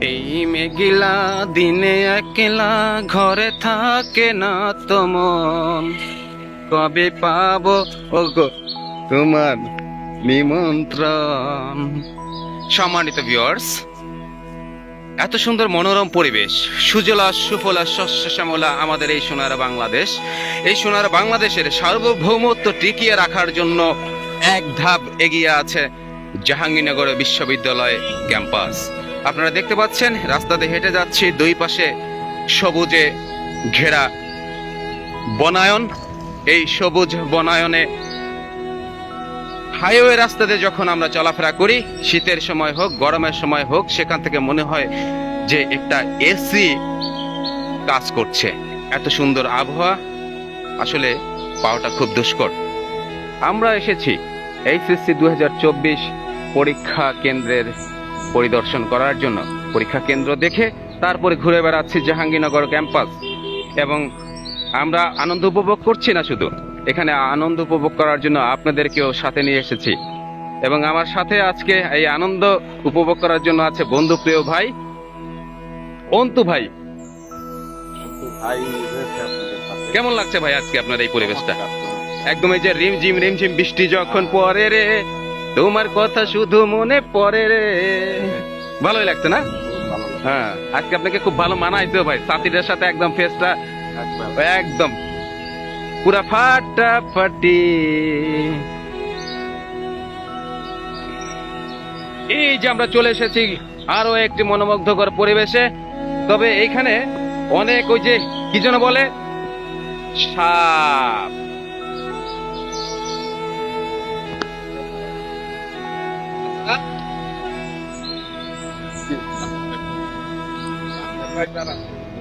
এই মেঘলা দিনে একলা ঘরে থাকে না তো মন, কবে পাবো ওগো তোমার নিমন্ত্রণ। সম্মানিত ভিউয়ার্স, এত সুন্দর মনোরম পরিবেশ, সুজলা সুফলা শস্য শ্যামলা আমাদের এই সোনার বাংলাদেশ। এই সোনার বাংলাদেশের সার্বভৌমত্ব টিকিয়ে রাখার জন্য এক ধাপ এগিয়ে আছে জাহাঙ্গীরনগর বিশ্ববিদ্যালয় ক্যাম্পাস। আপনারা দেখতে পাচ্ছেন রাস্তাতে হেঁটে যাচ্ছি, দুই পাশে সবুজে ঘেরা বনায়ন। এই সবুজ বনায়নে হাইওয়ে রাস্তাতে যখন আমরা চলাফেরা করি, শীতের সময় হোক গরমের সময় হোক, সেখান থেকে মনে হয় যে একটা এসি কাজ করছে। এত সুন্দর আবহাওয়া, আসলে পাওয়াটা খুব দুষ্কর। আমরা এসেছি এইচএসসি 2024 পরীক্ষা কেন্দ্রের পরিদর্শন করার জন্য। পরীক্ষা কেন্দ্র দেখে তারপরে ঘুরে বেড়াচ্ছি জাহাঙ্গীরনগর ক্যাম্পাস, এবং আমরা আনন্দ উপভোগ করছি না, শুধু এখানে আনন্দ উপভোগ করার জন্য আপনাদেরকেও সাথে নিয়ে এসেছি। এবং আমার সাথে আজকে এই আনন্দ উপভোগ করার জন্য আছে বন্ধু প্রিয় ভাই অন্তু ভাই। কেমন লাগছে ভাই আজকে আপনার এই পরিবেশটা? একদম এই যে রিমঝিম রিমঝিম বৃষ্টি যখন পড়ে রে, তোমার কথা শুধু মনে পড়ে রে, ভালোই লাগছে না? হ্যাঁ, আজকে আপনাকে খুব ভালো মানাইছে ভাই, সাথীদের সাথে একদম ফেসটা একদম পুরা ফাটাফাটি। এই যে আমরা চলে এসেছি আরো একটি মনোমুগ্ধকর পরিবেশে। তবে এইখানে অনেক ওই যে কি যেন বলে, সাপ।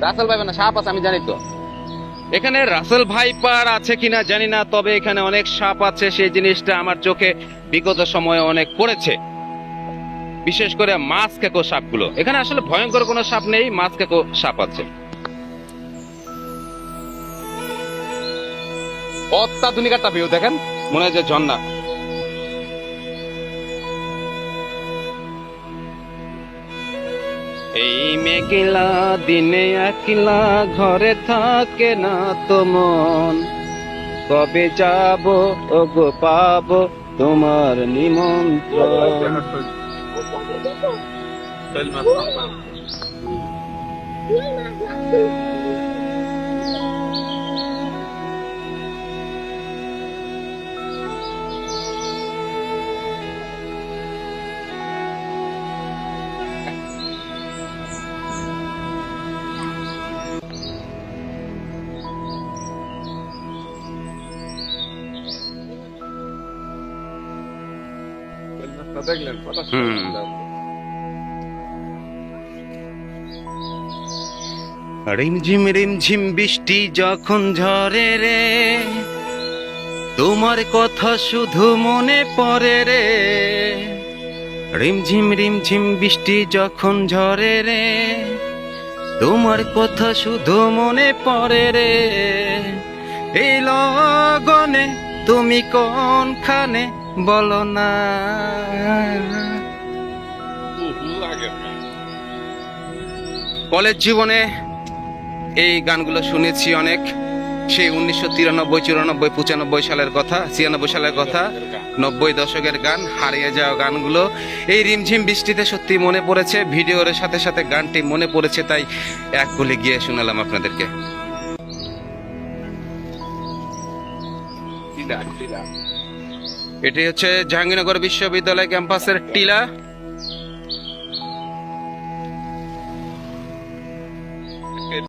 রাসেল ভাই না সাপ আছে আমি জানি তো। এখানে রাসেল ভাইপার আছে কিনা জানি না, তবে এখানে অনেক সাপ আছে। সেই জিনিসটা আমার চোখে বিগত সময়ে অনেক পড়েছে, বিশেষ করে মাছ খেকো সাপগুলো। এখানে আসলে ভয়ঙ্কর কোনো সাপ নেই, মাছ খেকো সাপ আছে। অত্যাধুনিক একটা ভিউ দেখেন, মনে হয় যে ঝর্ণা। এই মেঘলা দিনে একলা ঘরে থাকে না তো মন, কবে যাব ওগো পাবো তোমার নিমন্ত্রণ। রিমঝিম রিমঝিম বৃষ্টি যখন ঝরে রে, তোমার কথা শুধু মনে পড়ে রে। রিমঝিম রিমঝিম বৃষ্টি যখন ঝরে রে, তোমার কথা শুধু মনে পড়ে রে। এই লগনে তুমি কোনখানে বলো না। কলেজ জীবনে এই গানগুলো শুনেছি অনেক, সেই 1993, 94, 95 সালের কথা, 96 সালের কথা, 90 দশকের গান, হারিয়ে যাওয়া গানগুলো এই রিমঝিম বৃষ্টিতে সত্যি মনে পড়েছে। ভিডিওর সাথে সাথে গানটি মনে পড়েছে, তাই এক বলে গিয়ে শোনালাম আপনাদেরকে। এটি হচ্ছে জাহাঙ্গীরনগর বিশ্ববিদ্যালয় ক্যাম্পাসের টিলা।